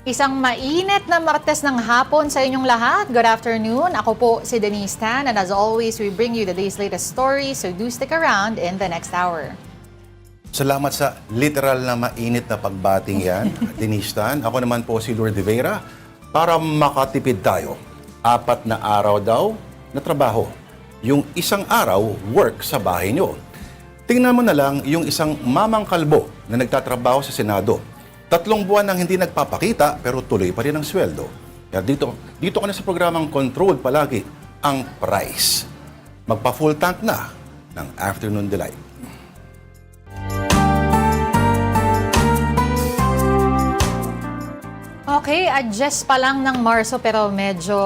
Isang mainit na Martes ng hapon sa inyong lahat. Good afternoon. Ako po si Denise Tan, and as always, we bring you the day's latest stories, so do stick around in the next hour. Salamat sa literal na mainit na pagbating yan, Denise Tan. Ako naman po si Lourdes Vera para makatipid tayo. 4 na araw daw na trabaho. Yung isang araw, work sa bahay nyo. Tingnan mo na lang yung isang mamang kalbo na nagtatrabaho sa Senado. 3 buwan nang hindi nagpapakita pero tuloy pa rin ang sweldo. Kaya dito ka na sa programang Control palagi ang price. Magpa-full tank na ng Afternoon Delight. Okay, adjust pa lang ng Marso pero medyo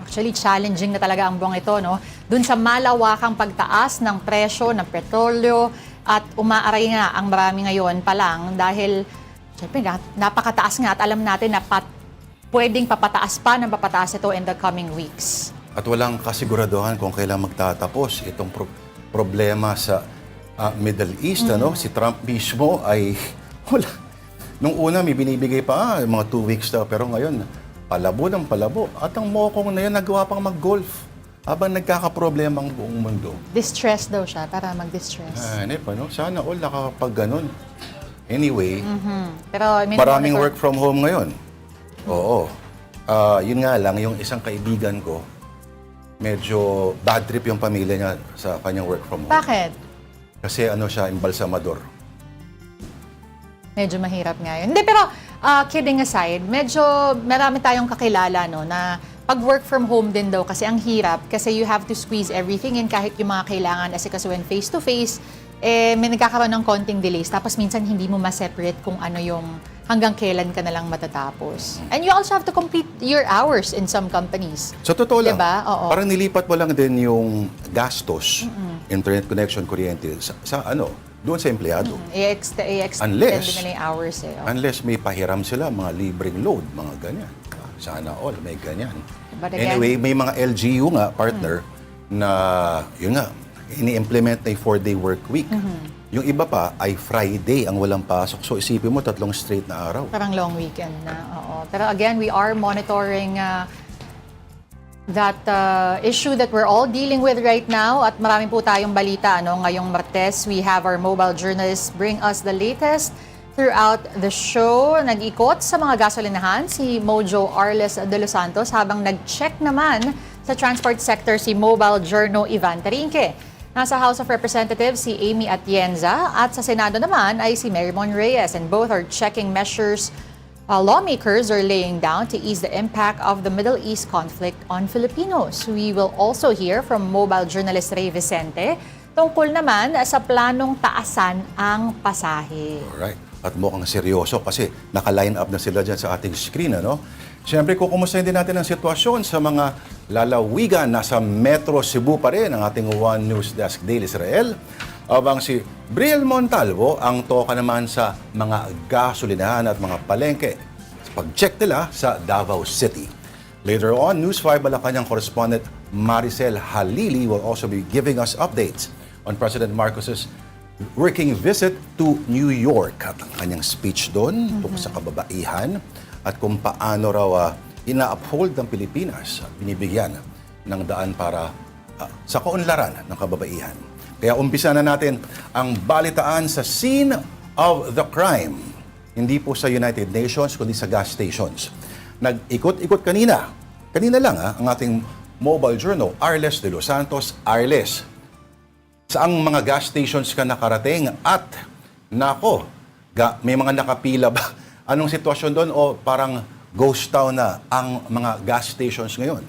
actually challenging na talaga ang buwang ito, no? Dun sa malawakang pagtaas ng presyo ng petrolyo at umaaray nga ang marami ngayon pa lang dahil syempre napakataas nga at alam natin na pwedeng papataas pa ng papataas ito in the coming weeks. At walang kasiguraduhan kung kailan magtatapos itong problema sa Middle East. Ano? Si Trump mismo ay wala. Nung una may binibigay pa mga 2 weeks daw, pero ngayon palabo ng palabo. At ang mokong na yun nagawa pang mag-golf habang nagkakaproblema ang buong mundo. Distress daw siya para mag-distress. No? Sana all nakakapag ganun. Anyway, Pero maraming work from home ngayon. Oo. Yun nga lang, yung isang kaibigan ko, medyo bad trip yung pamilya niya sa kanyang work from home. Bakit? Kasi ano siya, embalsamador. Medyo mahirap nga yun. Hindi, pero kidding aside, medyo marami tayong kakilala, no, na pag work from home din daw kasi ang hirap kasi you have to squeeze everything in kahit yung mga kailangan asikasuhin face-to-face, may nagkakaroon ng konting delays. Tapos minsan hindi mo ma-separate kung ano yung hanggang kailan ka na lang matatapos. And you also have to complete your hours in some companies. Sa totoo lang, Diba? Oo. parang nilipat mo lang din yung gastos, internet connection, kuryente, sa ano, doon sa empleyado. I-extend Unless- din nila yung hours eh. Oh. Unless may pahiram sila, mga libreng load, mga ganyan. Sana all, may ganyan. But again- Anyway, may mga LGU nga, partner, na yun nga, ini-implement na yung 4-day work week. Yung iba pa ay Friday ang walang pasok. So isipin mo, 3 straight na araw. Parang long weekend na. Oo. Pero again, we are monitoring that issue that we're all dealing with right now. At marami po tayong balita. Ano? Ngayong Martes, we have our mobile journalists bring us the latest throughout the show. Nag-ikot sa mga gasolinahan si Mojo Arles de Los Santos habang nag-check naman sa transport sector si Mobile Journo Ivan Tarinque. Nasa House of Representatives si Amy Atienza at sa Senado naman ay si Marymon Reyes, and both are checking measures lawmakers are laying down to ease the impact of the Middle East conflict on Filipinos. We will also hear from mobile journalist Ray Vicente tungkol naman sa planong taasan ang pasahe. Alright. At mukhang seryoso kasi naka-line up na sila dyan sa ating screen, ano? Siyempre, kukumustahin din natin ang sitwasyon sa mga lalawigan. Nasa Metro Cebu pa rin ang ating One News Desk Daily Israel. Abang si Briel Montalvo ang toka naman sa mga gasolinahan at mga palengke. Pag-check nila sa Davao City. Later on, News 5 Malacanang correspondent Maricel Halili will also be giving us updates on President Marcos's working visit to New York at ang kanyang speech doon tungkol sa kababaihan at kung paano raw ina-uphold ng Pilipinas at binibigyan ng daan para sa kaunlaran ng kababaihan. Kaya umpisa na natin ang balitaan sa scene of the crime. Hindi po sa United Nations, kundi sa gas stations. Nag-ikot-ikot kanina lang ang ating mobile journal, Arles de Los Santos. Arles, saang mga gas stations ka nakarating at nako, may mga nakapila ba? Anong sitwasyon doon o parang ghost town na ang mga gas stations ngayon?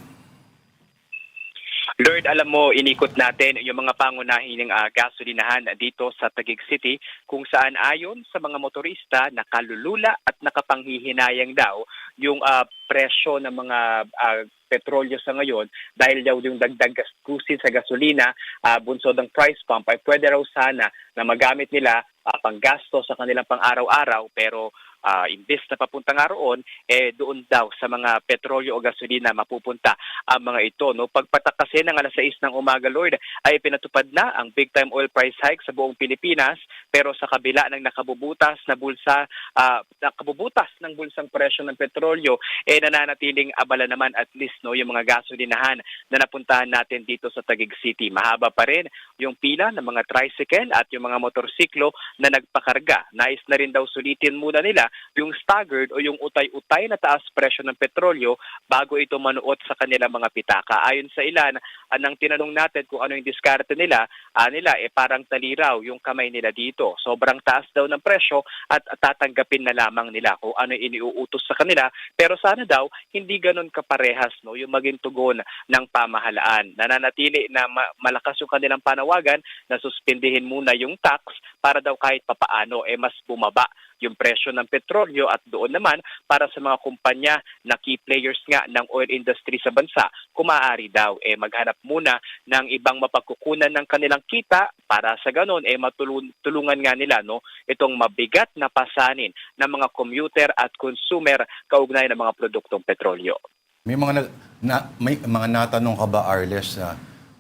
Lord, alam mo, inikot natin yung mga pangunahing gasolinahan dito sa Taguig City kung saan ayon sa mga motorista nakalulula at nakapanghihinayang daw yung presyo ng mga petrolyo sa ngayon dahil daw yung dagdag gastusin sa gasolina, bunsod ng price pump ay pwede raw sana na magamit nila panggasto sa kanilang pang-araw-araw pero imbes na papunta nga roon, doon daw sa mga petrolyo o gasolina mapupunta ang mga ito. No? Pagpatak kasi ng alas 6 ng umaga, Lord, ay pinatupad na ang big-time oil price hike sa buong Pilipinas Pero sa kabila ng nakabubutas ng bulsang presyo ng petrolyo, nananatiling abala naman at least yung mga gasolinahan na napuntahan natin dito sa Taguig City. Mahaba pa rin yung pila ng mga tricycle at yung mga motorsiklo na nagpakarga. Nais na rin daw sulitin muna nila yung staggered o yung utay-utay na taas presyo ng petrolyo bago ito manuot sa kanilang mga pitaka. Ayon sa ilan, nang tinanong natin kung ano yung diskarte nila, parang taliraw yung kamay nila dito. Sobrang taas daw ng presyo at tatanggapin na lamang nila kung ano iniuutos sa kanila. Pero sana daw hindi ganun kaparehas yung maging tugon ng pamahalaan. Nananatili na malakas yung kanilang panawagan na suspindihin muna yung tax para daw kahit papaano mas bumaba yung presyo ng petrolyo at doon naman para sa mga kumpanya na key players nga ng oil industry sa bansa, kung maaari daw maghanap muna ng ibang mapagkukunan ng kanilang kita para sa ganon matulungan nga nila itong mabigat na pasanin ng mga commuter at consumer kaugnay ng mga produktong petrolyo. May mga natanong ka ba, Arles,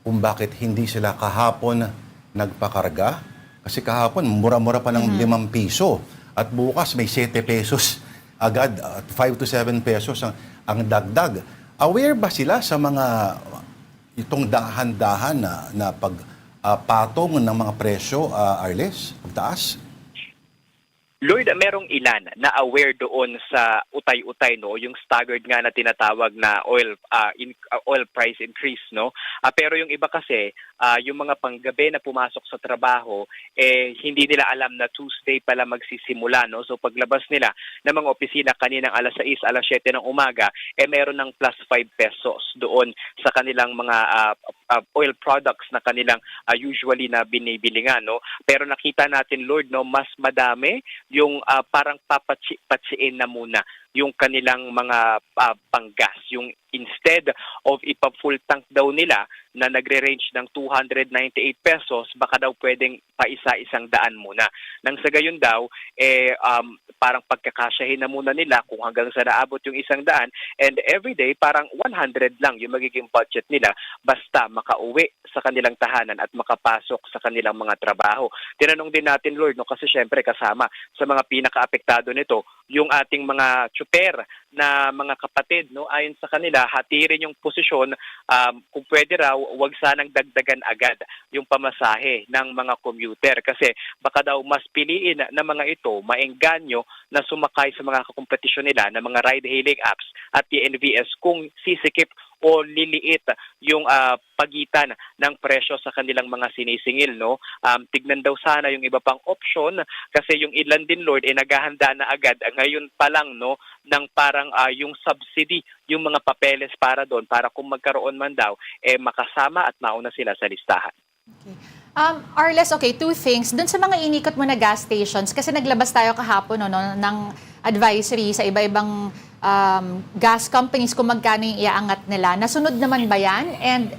kung bakit hindi sila kahapon nagpakarga? Kasi kahapon, mura-mura pa ng 5 piso. At bukas, may 7 pesos agad. At 5 to 7 pesos ang dagdag. Aware ba sila sa mga itong dahan-dahan na pagpatong ng mga presyo, Arles? Pagtaas? Lloyd, merong ilan na aware doon sa utay-utay, yung staggered nga na tinatawag na oil price increase, pero yung iba kasi, yung mga panggabi na pumasok sa trabaho, hindi nila alam na Tuesday pala magsisimula, So paglabas nila ng mga opisina kaninang alas 6, alas 7 ng umaga, meron ng plus 5 pesos doon sa kanilang mga oil products na kanilang usually na binibili nga, Pero nakita natin, Lord, mas madami yung parang papatsiin na muna yung kanilang mga panggas. Yung instead of ipa-full tank daw nila na nagre-range ng 298 pesos, baka daw pwedeng paisa-isang daan muna. Nang sa gayon daw, parang pagkakasyahin na muna nila kung hanggang sa naabot yung 100, and everyday parang 100 lang yung magiging budget nila basta makauwi sa kanilang tahanan at makapasok sa kanilang mga trabaho. Tinanong din natin, Lord, kasi syempre kasama sa mga pinaka-apektado nito, yung ating mga tsuper na mga kapatid, ayon sa kanila, hatirin yung posisyon, kung pwede raw, wag sanang dagdagan agad yung pamasahe ng mga commuter kasi baka daw mas piliin na mga ito maengganyo na sumakay sa mga kakompetisyon nila na mga ride-hailing apps at TNVS kung sisikip o liliit yung pagitan ng presyo sa kanilang mga sinisingil, tignan daw sana yung iba pang option kasi yung ilan din, Lord, naghahanda na agad ngayon pa lang, ng parang yung subsidy, yung mga papeles para doon, para kung magkaroon man daw, makasama at mauna sila sa listahan. Okay. Arles, okay, 2 things. Doon sa mga inikot mo na gas stations, kasi naglabas tayo kahapon ng advisory sa iba-ibang gas companies kung magkano yung iaangat nila. Nasunod naman ba yan? And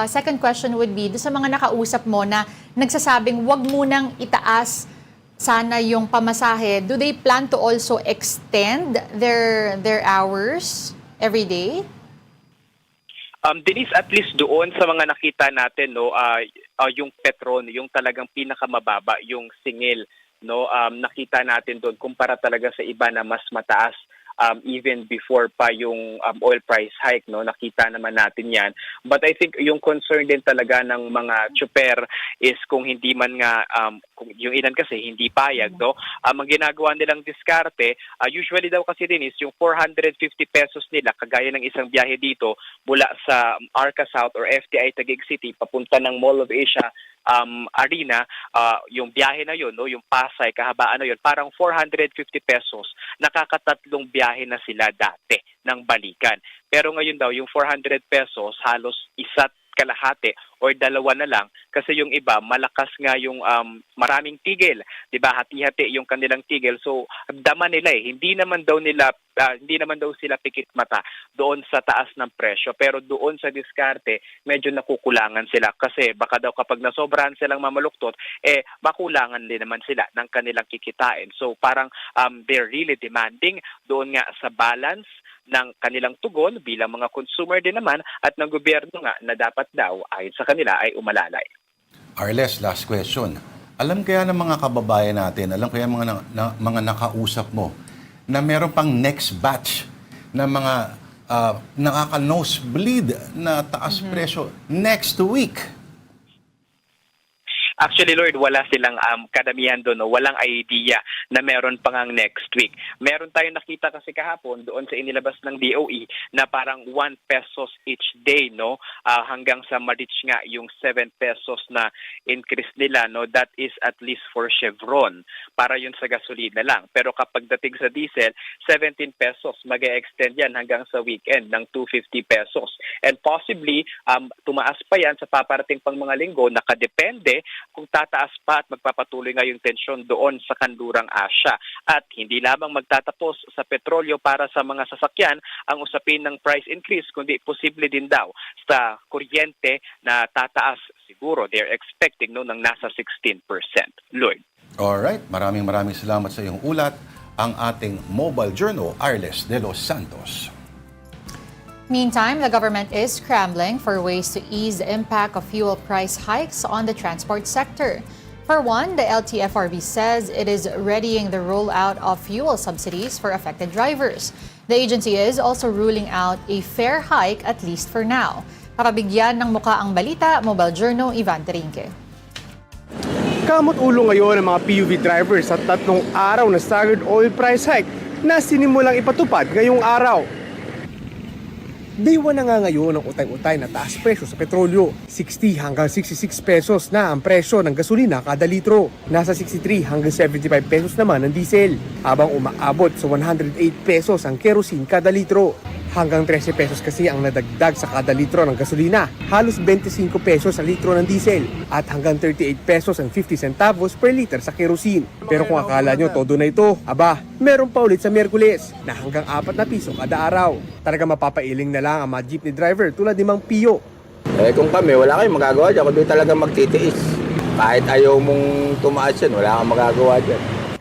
second question would be, doon sa mga nakausap mo na nagsasabing wag munang itaas sana yung pamasahe, do they plan to also extend their hours every day? Denise, at least doon sa mga nakita natin, yung Petron, yung talagang pinakamababa, yung singil, nakita natin doon kumpara talaga sa iba na mas mataas. Even before pa yung oil price hike, nakita naman natin yan. But I think yung concern din talaga ng mga tsuper is kung hindi man nga, kung yung ilan kasi hindi payag, ang ginagawa nilang diskarte, usually daw kasi din is yung 450 pesos nila, kagaya ng isang biyahe dito mula sa Arca South or FTI Taguig City papunta ng Mall of Asia Arena, yung biyahe na yun, yung Pasay, kahabaan na yun, parang 450 pesos, nakakatatlong biyahe na sila dati ng balikan. Pero ngayon daw, yung 400 pesos, halos isa't kalahati or dalawa na lang kasi yung iba malakas nga yung maraming tigil, 'di ba? Hati-hati yung kanilang tigil. So dama nila hindi naman daw sila pikit mata doon sa taas ng presyo, pero doon sa diskarte medyo nakukulangan sila kasi baka daw kapag nasobrahan silang mamaluktot makulangan din naman sila ng kanilang kikitain. So parang they're really demanding doon nga sa balance ng kanilang tugon bilang mga consumer din naman at ng gobyerno nga na dapat daw ayon sa kanila ay umalalay. Arles, last question. Alam kaya ng mga kababayan natin, alam kaya mga nakausap mo, na meron pang next batch na mga nakaka-nosebleed na taas presyo next week. Actually, Lord, wala silang kadamihan doon, no? Walang idea na meron pang ang next week. Meron tayong nakita kasi kahapon doon sa inilabas ng DOE na parang 1 pesos each day, no? Hanggang sa ma-reach nga yung 7 pesos na increase nila, no? That is at least for Chevron, para yun sa gasolina lang. Pero kapag dating sa diesel, 17 pesos, mag-e-extend yan hanggang sa weekend ng 250 pesos. And possibly, tumaas pa yan sa paparating pang mga linggo, nakadepende kung tataas pa at magpapatuloy nga yung tensyon doon sa kanlurang Asya. At hindi lamang magtatapos sa petrolyo para sa mga sasakyan ang usapin ng price increase, kundi posible din daw sa kuryente na tataas. Siguro they're expecting ng nasa 16%. Lloyd. Alright, maraming salamat sa iyong ulat. Ang ating mobile journal, Arles de los Santos. Meantime, the government is scrambling for ways to ease the impact of fuel price hikes on the transport sector. For one, the LTFRB says it is readying the rollout of fuel subsidies for affected drivers. The agency is also ruling out a fare hike, at least for now. Para bigyan ng muka ang balita, Mobile Journal, Ivan Terinque. Kamot ulo ngayon ng mga PUV drivers sa 3 araw na staggered oil price hike na sinimulang ipatupad ngayong araw. Day 1 na nga ngayon ang utay-utay na taas presyo sa petrolyo. 60 hanggang 66 pesos na ang presyo ng gasolina kada litro. Nasa 63 hanggang 75 pesos naman ang diesel. Habang umaabot sa 108 pesos ang kerosene kada litro. Hanggang 13 pesos kasi ang nadagdag sa kada litro ng gasolina. Halos 25 pesos sa litro ng diesel. At hanggang 38 pesos and 50 centavos per liter sa kerosene. Pero kung akala nyo todo na ito, meron pa ulit sa Miyerkules na hanggang 4 na piso kada araw. Talaga mapapailing na lang ang mga jeepney driver tulad ni Mang Pio. Kung kami, wala kayong magagawa dyan, kundi talaga magtitiis. Kahit ayaw mong tumaas yan, wala kang magagawa dyan.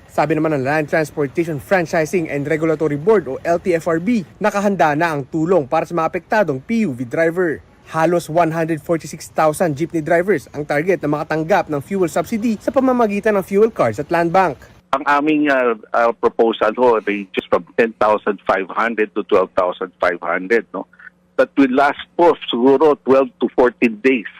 Sabi naman ng Land Transportation Franchising and Regulatory Board o LTFRB, nakahanda na ang tulong para sa mga apektadong PUV driver. Halos 146,000 jeepney drivers ang target na makatanggap ng fuel subsidy sa pamamagitan ng fuel cards at land bank. Ang aming proposal ranges from 10,500 to 12,500, no? That will last po siguro 12 to 14 days.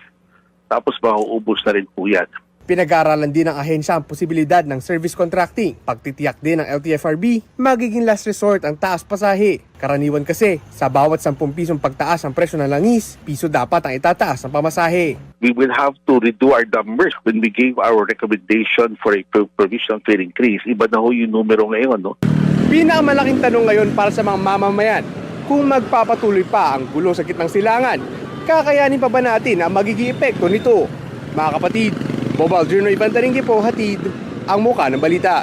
Tapos mauubos na rin po yan. Pinag-aaralan din ng ahensya ang posibilidad ng service contracting. Pagtitiyak din ng LTFRB, magiging last resort ang taas pasahe. Karaniwan kasi, sa bawat 10 pisong pagtaas ang presyo ng langis, piso dapat ang itataas ang pamasahe. We will have to redo our numbers when we gave our recommendation for a provisional fare increase. Iba na ho yung numero ngayon, no? Pinakamalaking tanong ngayon para sa mga mamamayan, kung magpapatuloy pa ang gulo sa gitnang silangan, kakayanin pa ba natin ang magiging epekto nito? Mga kapatid, Mobile Journal Ivan Terinque po, hatid ang muka ng balita.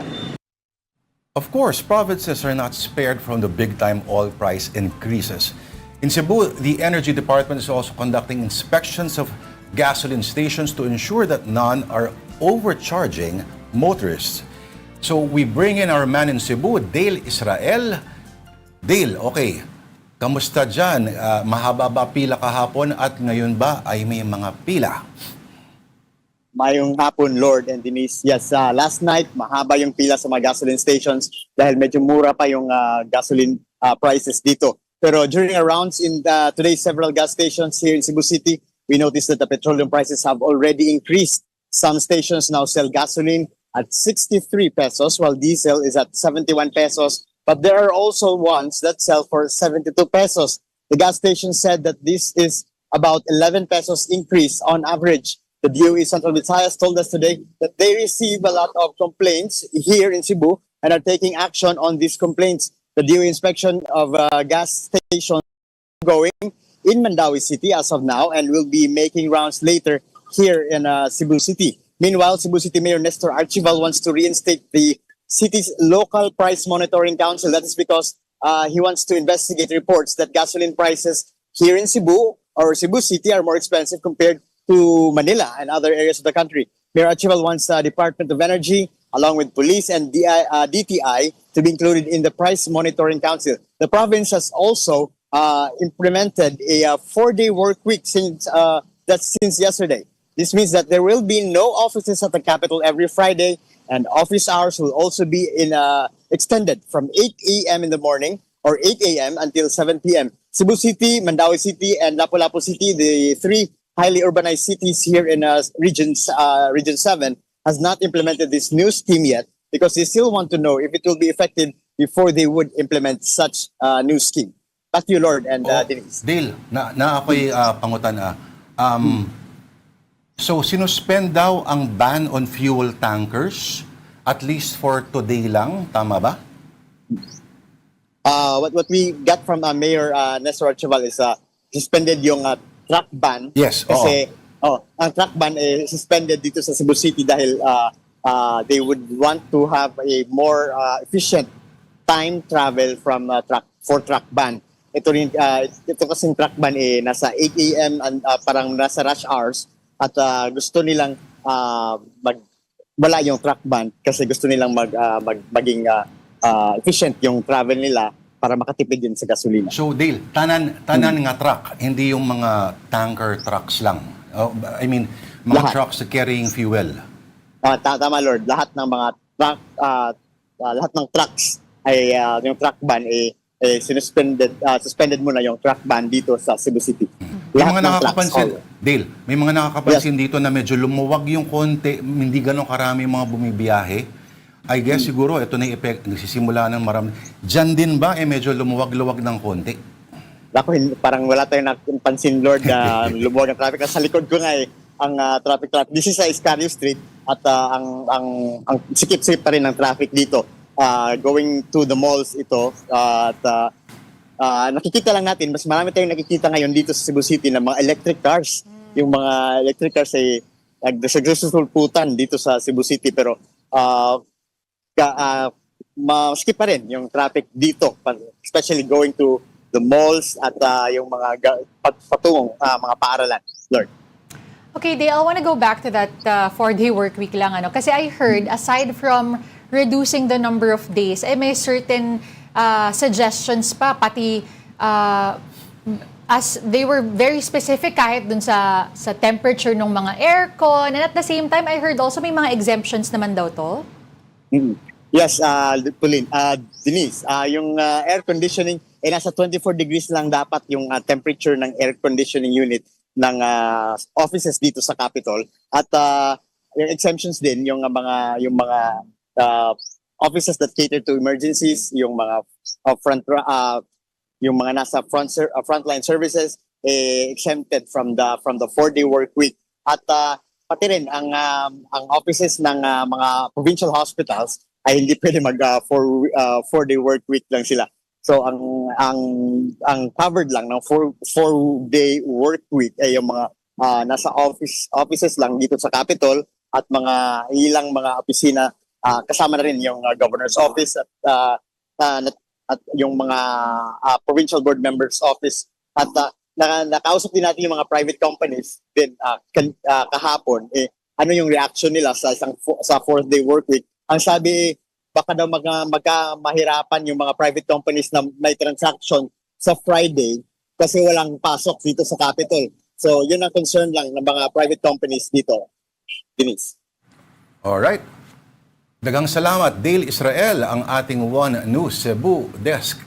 Of course, provinces are not spared from the big-time oil price increases. In Cebu, the Energy Department is also conducting inspections of gasoline stations to ensure that none are overcharging motorists. So we bring in our man in Cebu, Dale Israel. Dale, okay, kamusta dyan? Mahaba ba pila kahapon at ngayon ba ay may mga pila? Mayong hapon, Lord and Denise. Yes, last night, mahaba yung pila sa mga gasoline stations dahil medyo mura pa yung gasoline prices dito. Pero during our rounds in today's several gas stations here in Cebu City, we noticed that the petroleum prices have already increased. Some stations now sell gasoline at 63 pesos while diesel is at 71 pesos. But there are also ones that sell for 72 pesos. The gas station said that this is about 11 pesos increase on average. The DOE Central Visayas told us today that they receive a lot of complaints here in Cebu and are taking action on these complaints. The DOE inspection of gas stations going in Mandawi City as of now and will be making rounds later here in Cebu City. Meanwhile, Cebu City Mayor Nestor Archival wants to reinstate the city's local price monitoring council. That is because he wants to investigate reports that gasoline prices here in Cebu or Cebu City are more expensive compared to Manila and other areas of the country. Mayor Archival wants the Department of Energy, along with police and DTI, to be included in the Price Monitoring Council. The province has also implemented a 4-day work week since yesterday. This means that there will be no offices at the Capitol every Friday, and office hours will also be extended from 8 a.m. in the morning or 8 a.m. until 7 p.m. Cebu City, Mandaue City, and Lapu-Lapu City, the three highly urbanized cities here in Region 7, has not implemented this new scheme yet because they still want to know if it will be effective before they would implement such new scheme. Back to you, Lord, and Denise. Dale, na ako'y pangutan. So, sinuspend daw ang ban on fuel tankers at least for today lang. Tama ba? What we got from Mayor Nestor Archival is suspended yung truck ban. Yes, Kasi ang truck ban suspended dito sa Cebu City dahil they would want to have a more efficient time travel from truck ban. Ito kasing truck ban nasa 8 a.m. and parang nasa rush hours at gusto nilang wala yung truck ban kasi gusto nilang maging efficient yung travel nila para makatipid din sa gasolina. So, Dale, tanan nga truck, hindi yung mga tanker trucks lang. I mean, mga Lahat. trucks carrying fuel. Tama, Lord. Lahat ng mga truck, lahat ng trucks ay yung truck ban suspended muna yung truck ban dito sa Cebu City. May Lahat mga ng nakakapansin, trucks, Dale, may mga nakakapansin dito na medyo lumuwag yung konti, hindi ganun karami mga bumibiyahe. I guess siguro ito na yung effect, nagsisimula ng marami. Diyan din ba medyo lumuwag-luwag ng konti? Ako, parang wala tayong napansin, Lord, na lumuwag ang traffic. Sa likod ko nga ang traffic. This is sa Iscario Street at ang sikip-sikip pa rin ng traffic dito. Going to the malls ito at nakikita lang natin, mas marami tayong nakikita ngayon dito sa Cebu City ng mga electric cars. Yung mga electric cars ay nagsusulputan dito sa Cebu City pero skip pa rin yung traffic dito, especially going to the malls at yung mga patungong mga paaralan. Lord. Okay, Dale, I want to go back to that 4-day work week lang. Kasi I heard, aside from reducing the number of days, may certain suggestions pa, pati as they were very specific kahit dun sa temperature ng mga aircon. And at the same time, I heard also may mga exemptions naman daw to. Yes, Pauline. Denise, yung air conditioning, nasa 24 degrees lang dapat yung temperature ng air conditioning unit ng offices dito sa Capitol. At yung exemptions din, yung mga offices that cater to emergencies, yung mga yung mga nasa frontline services exempted from the 4-day work week. At pati rin ang offices ng mga provincial hospitals ay hindi pwede mag 4-day work week lang sila. So ang covered lang ng 4-day work week ay yung mga nasa offices lang dito sa Capitol at mga ilang mga opisina kasama na rin yung governor's office at yung mga provincial board members office at nakausap din natin yung mga private companies din kahapon ano yung reaction nila sa 4th-day work week. Ang sabi baka daw mahirapan yung mga private companies na may transaction sa Friday kasi walang pasok dito sa Capitol. So yun ang concern lang ng mga private companies dito. Denise. Alright. Dagang salamat, Dale Israel, ang ating One News Cebu Desk.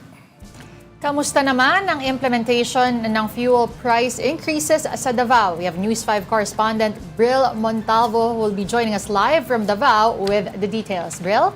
Kamusta naman ang implementation ng fuel price increases sa Davao? We have News 5 correspondent Bril Montalvo who will be joining us live from Davao with the details. Bril?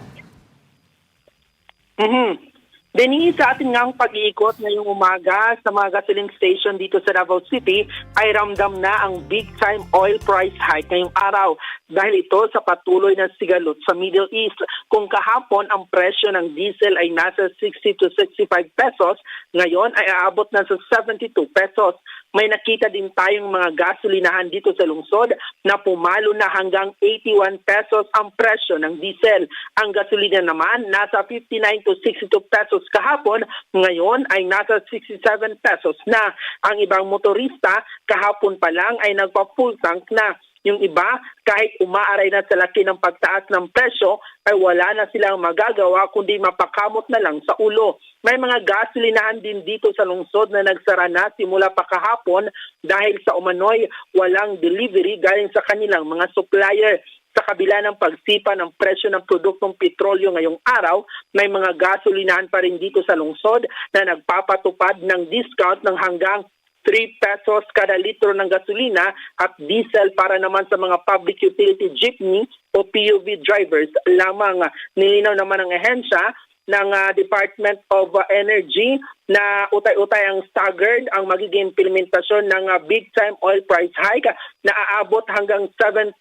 Denise, sa ating ngang pag-iikot ngayong umaga sa mga gasoline station dito sa Davao City ay ramdam na ang big-time oil price hike ngayong araw dahil ito sa patuloy na sigalot sa Middle East. Kung kahapon ang presyo ng diesel ay nasa 60 to 65 pesos, ngayon ay aabot na sa 72 pesos. May nakita din tayong mga gasolinahan dito sa lungsod na pumalo na hanggang 81 pesos ang presyo ng diesel. Ang gasolina naman nasa 59 to 62 pesos kahapon, ngayon ay nasa 67 pesos na. Ang ibang motorista kahapon pa lang ay nagpa-full tank na. Yung iba, kahit umaaray na sa laki ng pagtaas ng presyo, ay wala na silang magagawa kundi mapakamot na lang sa ulo. May mga gasolinahan din dito sa lungsod na nagsara na simula pa kahapon dahil sa umano'y walang delivery galing sa kanilang mga supplier. Sa kabila ng pagsipa ng presyo ng produktong petrolyo ngayong araw, may mga gasolinahan pa rin dito sa lungsod na nagpapatupad ng discount ng hanggang 3 pesos kada litro ng gasolina at diesel para naman sa mga public utility jeepney o PUV drivers lamang. Nilinaw naman ng ehensya ng Department of Energy na utay-utay ang staggered ang magiging implementasyon ng big-time oil price hike na aabot hanggang 17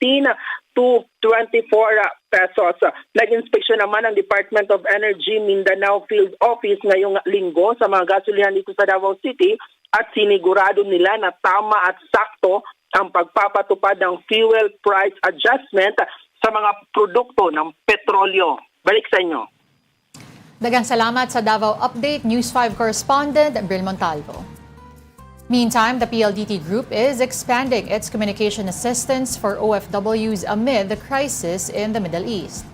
to 24 pesos. Nag-inspeksyon naman ang Department of Energy Mindanao Field Office ngayong linggo sa mga gasolinahan dito sa Davao City at sinigurado nila na tama at sakto ang pagpapatupad ng fuel price adjustment sa mga produkto ng petrolyo. Balik sa inyo. Dagang salamat sa Davao Update News 5 correspondent Bril Montalvo. Meantime, the PLDT Group is expanding its communication assistance for OFWs amid the crisis in the Middle East.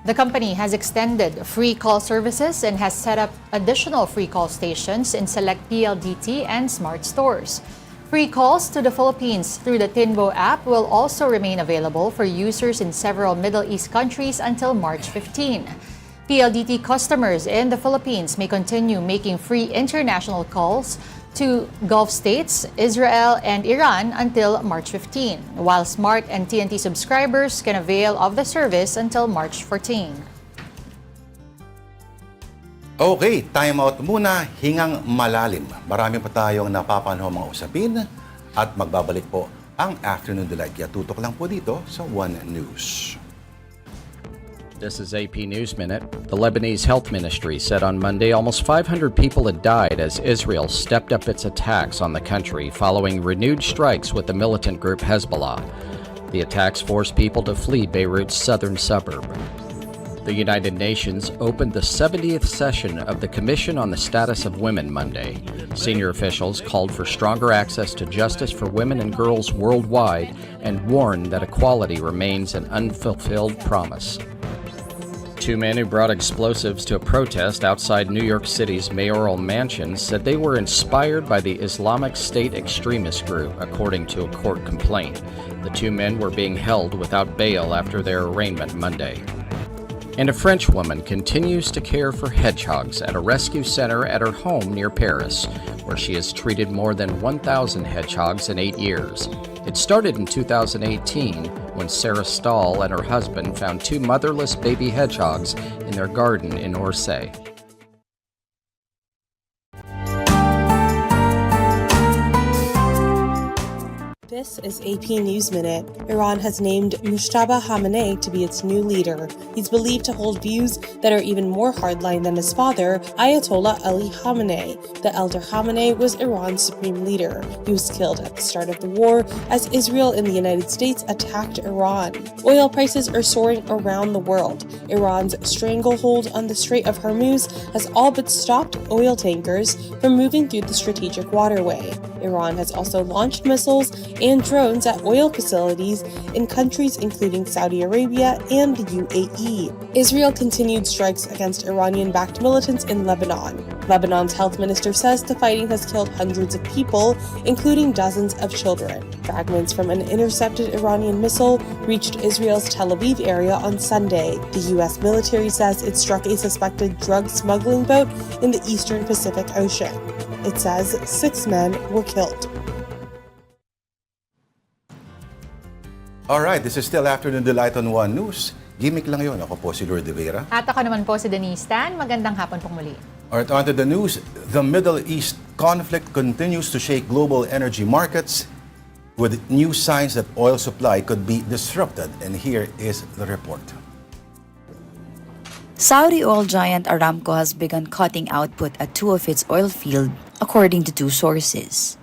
The company has extended free call services and has set up additional free call stations in select PLDT and smart stores. Free calls to the Philippines through the Tinbo app will also remain available for users in several Middle East countries until March 15. PLDT customers in the Philippines may continue making free international calls to Gulf states, Israel, and Iran until March 15, while Smart and TNT subscribers can avail of the service until March 14. Okay, time out muna, hingang malalim. Marami pa tayong napapanahong mga usapin at magbabalik po ang Afternoon Delight. Kaya tutok lang po dito sa One News. This is AP News Minute. The Lebanese Health Ministry said on Monday almost 500 people had died as Israel stepped up its attacks on the country following renewed strikes with the militant group Hezbollah. The attacks forced people to flee Beirut's southern suburb. The United Nations opened the 70th session of the Commission on the Status of Women Monday. Senior officials called for stronger access to justice for women and girls worldwide and warned that equality remains an unfulfilled promise. Two men who brought explosives to a protest outside New York City's mayoral mansion said they were inspired by the Islamic State extremist group, according to a court complaint. The two men were being held without bail after their arraignment Monday. And a French woman continues to care for hedgehogs at a rescue center at her home near Paris, where she has treated more than 1,000 hedgehogs in 8 years. It started in 2018 when Sarah Stahl and her husband found 2 motherless baby hedgehogs in their garden in Orsay. This is AP News Minute. Iran has named Mujtaba Khamenei to be its new leader. He's believed to hold views that are even more hardline than his father, Ayatollah Ali Khamenei. The elder Khamenei was Iran's supreme leader. He was killed at the start of the war as Israel and the United States attacked Iran. Oil prices are soaring around the world. Iran's stranglehold on the Strait of Hormuz has all but stopped oil tankers from moving through the strategic waterway. Iran has also launched missiles and drones at oil facilities in countries including Saudi Arabia and the UAE. Israel continued strikes against Iranian-backed militants in Lebanon. Lebanon's health minister says the fighting has killed hundreds of people, including dozens of children. Fragments from an intercepted Iranian missile reached Israel's Tel Aviv area on Sunday. The U.S. military says it struck a suspected drug smuggling boat in the eastern Pacific Ocean. It says 6 men were killed. Alright, this is still Afternoon Delight on One News. Gimmick lang yun. Ako po si Lourdes de Vera. At ako naman po si Denise Tan. Magandang hapon pong muli. Alright, on to the news. The Middle East conflict continues to shake global energy markets with new signs that oil supply could be disrupted. And here is the report. Saudi oil giant Aramco has begun cutting output at 2 of its oil fields, according to 2 sources.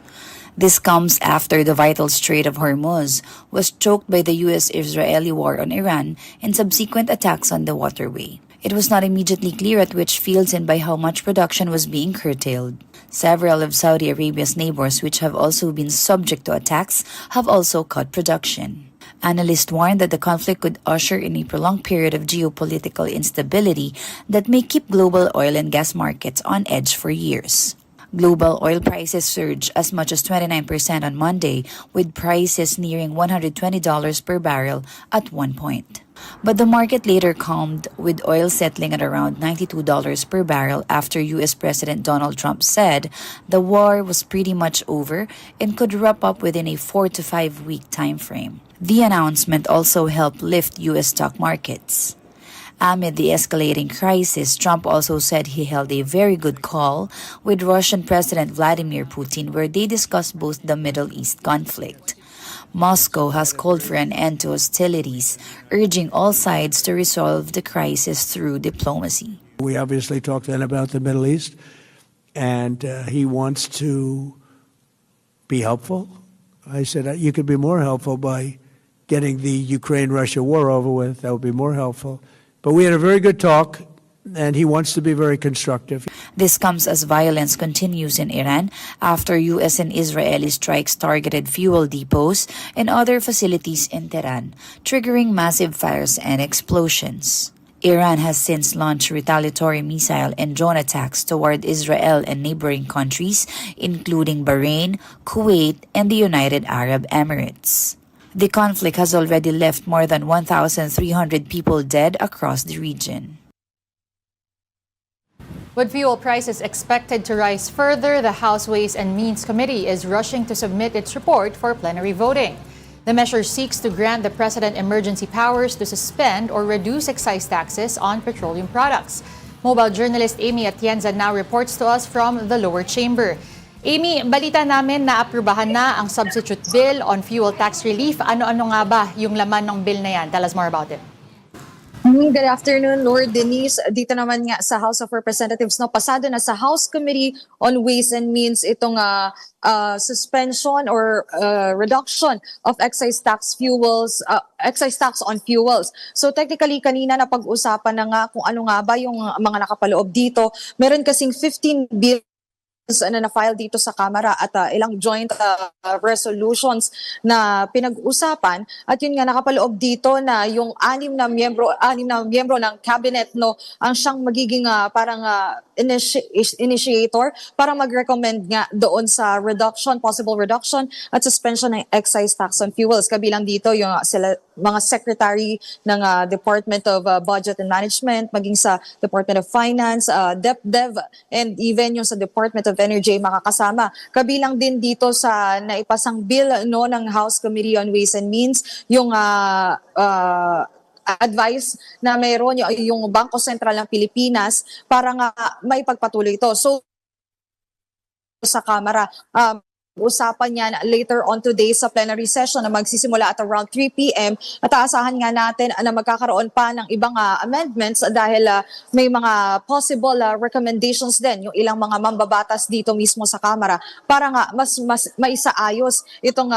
This comes after the vital Strait of Hormuz was choked by the U.S.-Israeli war on Iran and subsequent attacks on the waterway. It was not immediately clear at which fields and by how much production was being curtailed. Several of Saudi Arabia's neighbors, which have also been subject to attacks, have also cut production. Analysts warn that the conflict could usher in a prolonged period of geopolitical instability that may keep global oil and gas markets on edge for years. Global oil prices surged as much as 29% on Monday, with prices nearing $120 per barrel at one point. But the market later calmed, with oil settling at around $92 per barrel after U.S. President Donald Trump said the war was pretty much over and could wrap up within a 4 to 5 week time frame. The announcement also helped lift U.S. stock markets. Amid the escalating crisis, Trump also said he held a very good call with Russian President Vladimir Putin, where they discussed both the Middle East conflict. Moscow has called for an end to hostilities, urging all sides to resolve the crisis through diplomacy. We obviously talked then about the Middle East, and he wants to be helpful. I said, you could be more helpful by getting the Ukraine-Russia war over with. That would be more helpful. But we had a very good talk, and he wants to be very constructive. This comes as violence continues in Iran after U.S. and Israeli strikes targeted fuel depots and other facilities in Tehran, triggering massive fires and explosions. Iran has since launched retaliatory missile and drone attacks toward Israel and neighboring countries, including Bahrain, Kuwait, and the United Arab Emirates. The conflict has already left more than 1,300 people dead across the region. With fuel prices expected to rise further, the House Ways and Means Committee is rushing to submit its report for plenary voting. The measure seeks to grant the President emergency powers to suspend or reduce excise taxes on petroleum products. Mobile journalist Amy Atienza now reports to us from the lower chamber. Amy, balita namin na aprubahan na ang substitute bill on fuel tax relief. Ano-ano nga ba yung laman ng bill na yan? Tell us more about it. Good afternoon, Lord Denise. Dito naman nga sa House of Representatives, no, pasado na sa House Committee on Ways and Means itong suspension or reduction of excise tax on fuels. So technically kanina na pag-usapan na nga kung ano nga ba yung mga nakapaloob dito. Meron kasing 15 bills na na-file dito sa Kamara at ilang joint resolutions na pinag-usapan, at yun nga nakapaloob dito na yung anim na miyembro ng cabinet, no, ang siyang magiging initiator para mag-recommend nga doon sa possible reduction at suspension ng excise tax on fuels. Kabilang dito yung mga secretary ng Department of Budget and Management, maging sa Department of Finance, DepDev, and even yung sa Department of Energy makakasama. Kabilang din dito sa naipasang bill, no, ng House Committee on Ways and Means yung advice na mayroon yung Bangko Sentral ng Pilipinas para nga may pagpatuloy ito. So sa Kamara, usapan niyan later on today sa plenary session na magsisimula at around 3 p.m. At aasahan nga natin na magkakaroon pa ng ibang amendments dahil may mga possible recommendations din yung ilang mga mambabatas dito mismo sa Kamara para nga mas maisaayos itong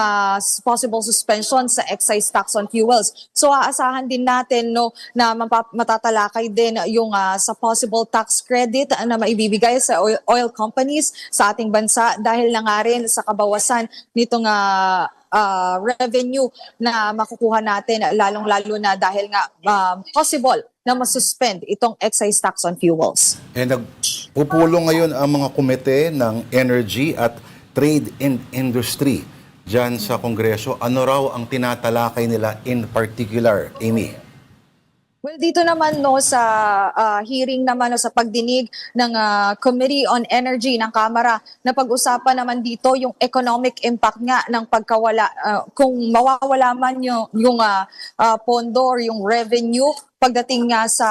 possible suspension sa excise tax on fuels. So aasahan din natin, no, na matatalakay din yung sa possible tax credit na maibibigay sa oil companies sa ating bansa dahil na nga rin sa kabawasan nitong revenue na makukuha natin, lalong-lalo na dahil nga possible na masuspend itong excise tax on fuels. Nagpupulong ngayon ang mga komite ng Energy at Trade and Industry dyan sa Kongreso. Ano raw ang tinatalakay nila in particular, Amy? Well, dito naman, no, sa hearing naman, no, sa pagdinig ng Committee on Energy ng Kamara, na pag-usapan naman dito yung economic impact nga ng pagkawala, kung mawawala man yung pondo or yung revenue pagdating nga sa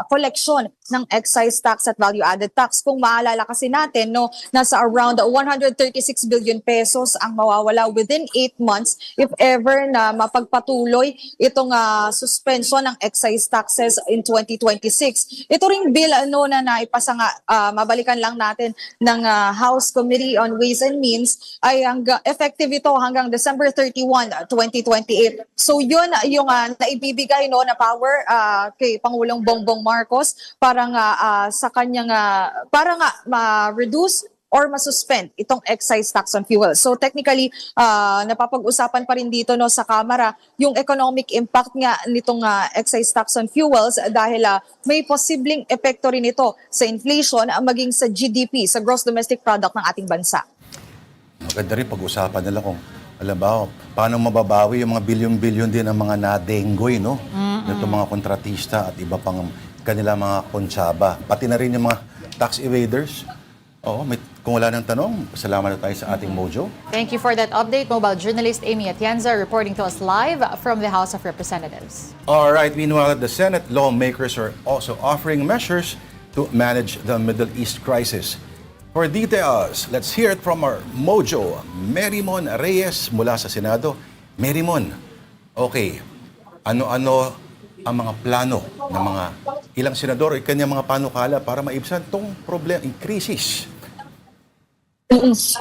collection ng excise tax at value-added tax. Kung maalala kasi natin, no, nasa around 136 billion pesos ang mawawala within 8 months if ever na mapagpatuloy itong suspension ng excise taxes in 2026. Ito ring bill, no, na naipasa nga, mabalikan lang natin ng House Committee on Ways and Means, ay effective ito hanggang December 31, 2028. So yun yung naibibigay, no, na power kay Pangulong Bongbong Marcos para nga sa kanyang para nga ma-reduce or masuspend itong excise tax on fuel. So technically, napapag-usapan pa rin dito no sa Kamara yung economic impact nga nitong excise tax on fuels dahil may posibleng epekto rin ito sa inflation maging sa GDP, sa gross domestic product ng ating bansa. Maganda rin pag-usapan nila kung, alam ba, paano mababawi yung mga bilyon-bilyon din ng mga nadenggoy, no? Nito mga kontratista at iba pang kanila mga kontsaba. Pati na rin yung mga tax evaders. Oo, kung wala ng tanong, salamat na tayo sa ating Mojo. Thank you for that update, mobile journalist Amy Atienza reporting to us live from the House of Representatives. All right, meanwhile at the Senate, lawmakers are also offering measures to manage the Middle East crisis. For details, let's hear it from our Mojo, Merymon Reyes mula sa Senado. Merymon, okay, ano-ano ang mga plano ng mga ilang senador o kanyang mga panukala para maibsan itong problema, yung krisis?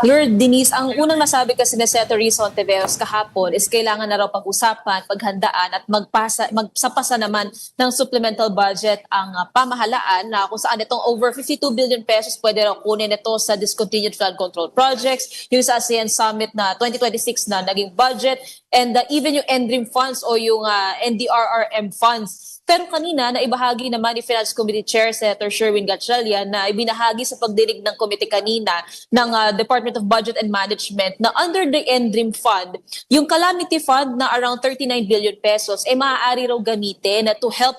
Lord Denise, ang unang nasabi kasi ni Senator Rizzo Ontiveros kahapon is kailangan na raw pag-usapan, paghandaan at magsapasa naman ng supplemental budget ang pamahalaan na kung saan itong over 52 billion pesos pwede raw kunin ito sa discontinued flood control projects, yung sa ASEAN Summit na 2026 na naging budget, and even yung NDRIM funds o yung NDRRM funds. Pero kanina, naibahagi naman ni Finance Committee Chair Senator Sherwin Gatchalian na ibinahagi sa pagdinig ng komite kanina ng Department of Budget and Management na under the NDRIM Fund, yung calamity fund na around 39 billion pesos ay maaari raw gamitin to help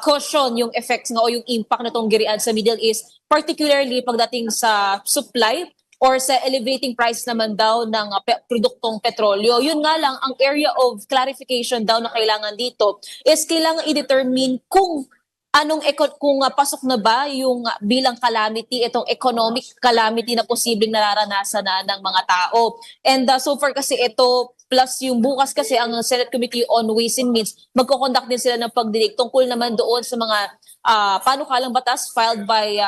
cushion yung effects nga o yung impact na itong girian sa Middle East, particularly pagdating sa supply or sa elevating price naman daw ng produktong petrolyo. Yun nga lang, ang area of clarification daw na kailangan dito is kailangan i-determine kung kung pasok na ba yung bilang calamity, itong economic calamity na posibleng nararanasan na ng mga tao. And so far kasi ito, plus yung bukas kasi ang Senate Committee on Ways and Means, magkoconduct din sila ng pagdinig tungkol naman doon sa mga panukalang batas filed by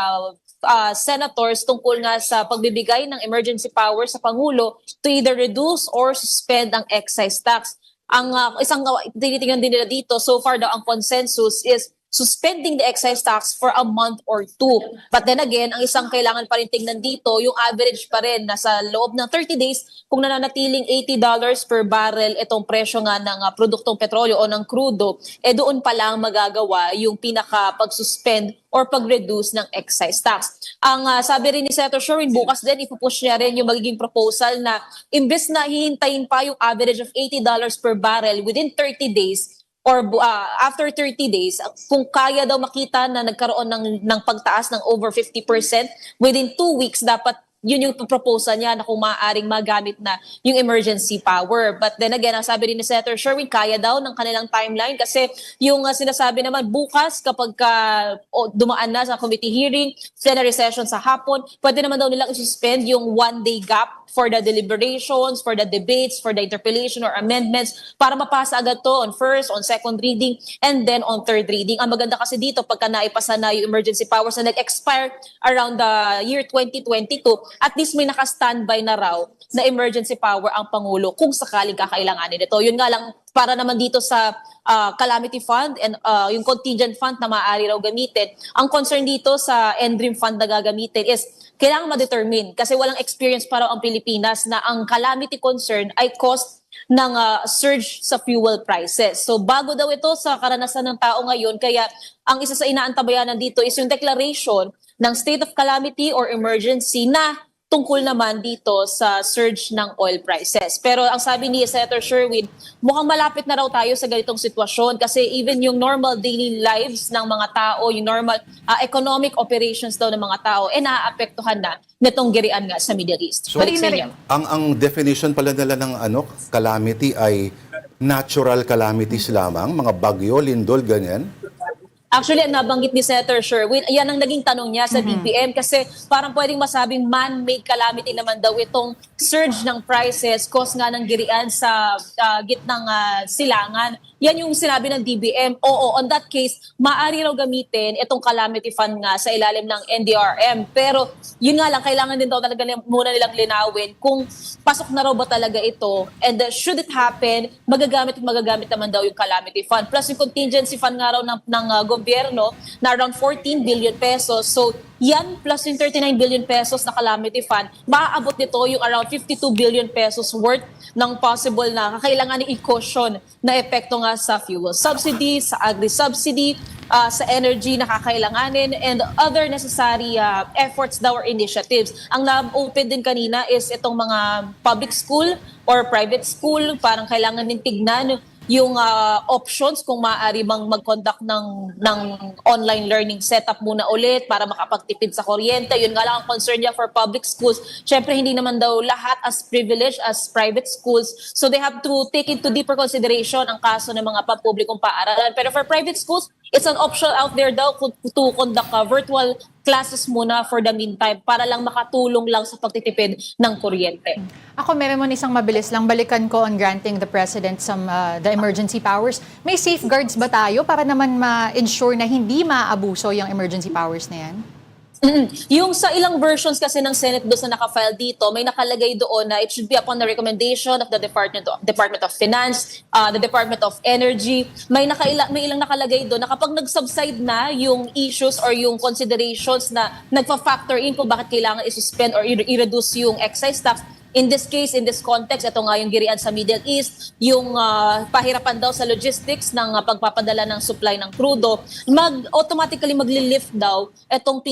senators tungkol nga sa pagbibigay ng emergency power sa Pangulo to either reduce or suspend ang excise tax. Ang isang tinitingnan din nila dito, so far daw ang consensus is suspending the excise tax for a month or two. But then again, ang isang kailangan pa rin tingnan dito, yung average pa rin, nasa loob ng 30 days, kung nananatiling $80 per barrel itong presyo nga ng produktong petrolyo o ng crudo, doon pa lang magagawa yung pinaka-pag-suspend or pag-reduce ng excise tax. Ang sabi rin ni Senator Sherwin, bukas din ipupush niya rin yung magiging proposal na imbes na hihintayin pa yung average of $80 per barrel within 30 days, or after 30 days, kung kaya daw makita na nagkaroon ng pagtaas ng over 50%, within 2 weeks, dapat yun yung proposal niya na kung maaaring magamit na yung emergency power. But then again, ang sabi rin ni Senator Sherwin, kaya daw ng kanilang timeline kasi yung sinasabi naman bukas kapag dumaan na sa committee hearing, plenary session sa hapon, pwede naman daw nilang isuspend yung 1-day gap for the deliberations, for the debates, for the interpellation or amendments para mapasa agad to on first, on second reading, and then on third reading. Ang maganda kasi dito, pagka naipasa na yung emergency powers na nag-expire around the year 2022, at least may naka-standby na raw na emergency power ang Pangulo kung sakaling kakailanganin ito. Yun nga lang, para naman dito sa calamity fund and yung contingent fund na maaari raw gamitin, ang concern dito sa NDRIM fund na gagamitin is kailangan ma-determine kasi walang experience para ang Pilipinas na ang calamity concern ay cost ng surge sa fuel prices. So bago daw ito sa karanasan ng tao ngayon, kaya ang isa sa inaantabayanan dito is yung declaration ng state of calamity or emergency na tungkol naman dito sa surge ng oil prices. Pero ang sabi ni Senator Sherwin, mukhang malapit na raw tayo sa ganitong sitwasyon kasi even yung normal daily lives ng mga tao, yung normal economic operations daw ng mga tao, naaapektuhan na nitong girian nga sa Middle East. So, ang definition pala nila ng calamity ay natural calamities lamang, mga bagyo, lindol, ganyan? Actually, nabanggit ni Senator Sherwin, yan ang naging tanong niya sa DBM kasi parang pwedeng masabing man-made calamity naman daw itong surge ng prices, cause nga ng girian sa gitnang silangan. Yan yung sinabi ng DBM. Oo, on that case, maaari raw gamitin itong calamity fund nga sa ilalim ng NDRM. Pero yun nga lang, kailangan din daw talaga muna nilang linawin kung pasok na raw ba talaga ito. And should it happen, magagamit naman daw yung calamity fund. Plus yung contingency fund nga raw ng gobyerno na around 14 billion pesos. So yan plus yung 39 billion pesos na calamity fund, maaabot nito yung around 52 billion pesos worth ng possible na kakailangan i-caution na epekto nga sa fuel subsidy, sa agri-subsidy, sa energy na kakailanganin, and other necessary efforts daw or initiatives. Ang na-open din kanina is itong mga public school or private school, parang kailangan din tignan yung options kung maaari bang mag-conduct ng online learning setup muna ulit para makapagtipid sa kuryente. Yun nga lang ang concern niya for public schools. Siyempre, hindi naman daw lahat as privileged as private schools. So they have to take into deeper consideration ang kaso ng mga pampublikong paaralan. Pero for private schools, it's an option out there daw to conduct virtual classes muna for the meantime para lang makatulong lang sa pagtitipid ng kuryente. Ako, meron mo isang mabilis lang. Balikan ko on granting the President some the emergency powers. May safeguards ba tayo para naman ma-ensure na hindi maabuso yung emergency powers na yan? Yung sa ilang versions kasi ng Senate bills na nakafile dito, may nakalagay doon na it should be upon the recommendation of the Department of Finance, the Department of Energy. May ilang nakalagay doon na kapag nag-subside na yung issues or yung considerations na nagfa-factor in kung bakit kailangan i-suspend or i-reduce yung excise tax. In this case, in this context, ito nga yung girian sa Middle East, yung pahirapan daw sa logistics ng pagpapadala ng supply ng crudo, automatically magli-lift daw itong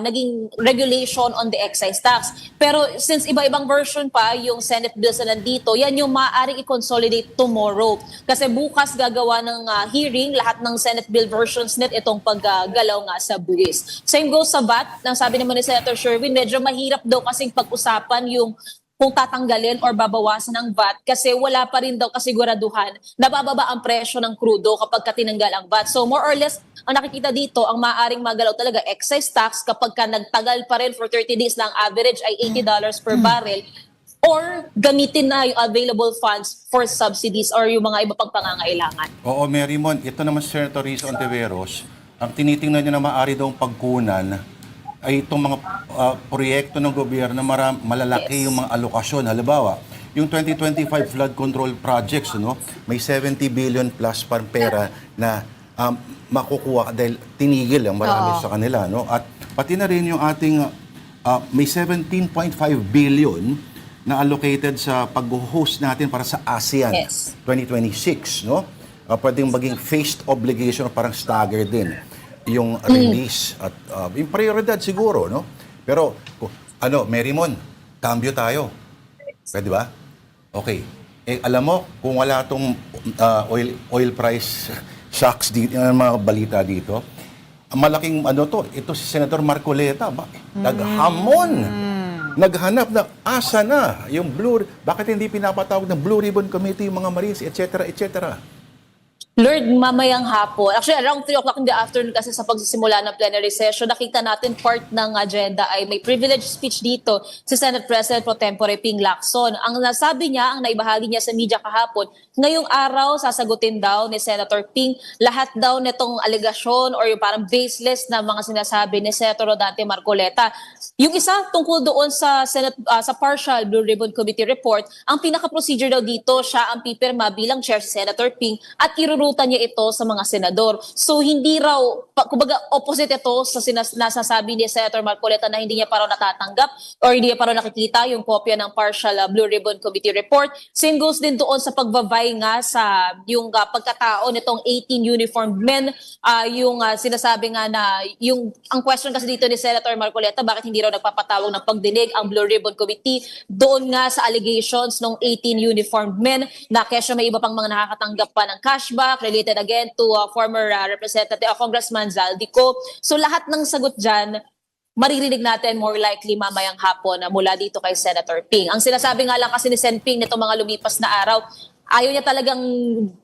naging regulation on the excise tax. Pero since iba-ibang version pa yung Senate bills na nandito, yan yung maaaring i-consolidate tomorrow. Kasi bukas gagawa ng hearing lahat ng Senate bill versions net itong paggalaw nga sa buwis. Same goes sa VAT. Nang sabi naman ni Senator Sherwin, medyo mahirap daw kasing pag-usapan yung kung tatanggalin or babawasan ang VAT kasi wala pa rin daw kasiguraduhan na bababa ang presyo ng crudo kapag tinanggal ang VAT. So more or less, ang nakikita dito, ang maaaring magalaw talaga excise tax kapag nagtagal pa rin for 30 days na ang average ay $80 per barrel, or gamitin na yung available funds for subsidies or yung mga iba pang pangangailangan. Oo, Mary Mon, ito naman si Senator Rizo Ontiveros, ang tinitingnan niya na maaari daw pagkunan ay itong mga proyekto ng gobyerno, malalaki yung mga alokasyon. Halimbawa, yung 2025 flood control projects, may 70 billion plus par pera na makukuha dahil tinigil ang marami sa kanila. At pati na rin yung ating may 17.5 billion na allocated sa pag-host natin para sa ASEAN 2026. Pwedeng maging phased obligation, parang stagger din yung release at yung prioridad siguro, Pero Mary Mon, cambio tayo. Pwede ba? Okay. Alam mo, kung wala tong oil price shocks dito, yung mga balita dito, malaking ito si Senator Marcoleta, naghamon. Naghanap na asa na yung bakit hindi pinapatawag ng Blue Ribbon Committee yung mga Marines, etc., etc. Lord, mamayang hapon. Actually, around 3 o'clock in the afternoon kasi sa pagsisimula ng plenary session, nakita natin part ng agenda ay may privilege speech dito si Senate President Pro Tempore Ping Lacson. Ang nasabi niya, ang naibahagi niya sa media kahapon, ngayong araw sasagutin daw ni Senator Ping lahat daw nitong alegasyon or yung parang baseless na mga sinasabi ni Senator Rodante Marcoleta. Yung isa tungkol doon sa Senate sa partial Blue Ribbon Committee report, ang pinaka-procedure daw dito, siya ang pipirma bilang chair si Senator Ping at irurutan niya ito sa mga senador. So hindi raw, kumbaga opposite ito sa nasasabi ni Senator Marcoleta na hindi niya pa raw natatanggap or hindi niya pa raw nakikita yung kopya ng partial Blue Ribbon Committee report. Same goes din doon sa pagbabay nga sa yung pagkatao nitong 18 uniformed men, yung sinasabi nga na ang question kasi dito ni Senator Marcoleta, bakit hindi raw nagpapatawag ng pagdinig ang Blue Ribbon Committee doon nga sa allegations ng 18 uniformed men na kesyo may iba pang mga nakakatanggap pa ng cashback related again to former Representative Congressman Zaldico. So lahat ng sagot dyan, maririnig natin more likely mamayang hapon mula dito kay Senator Ping. Ang sinasabi nga lang kasi ni Sen Ping nitong mga lumipas na araw, ayaw niya talagang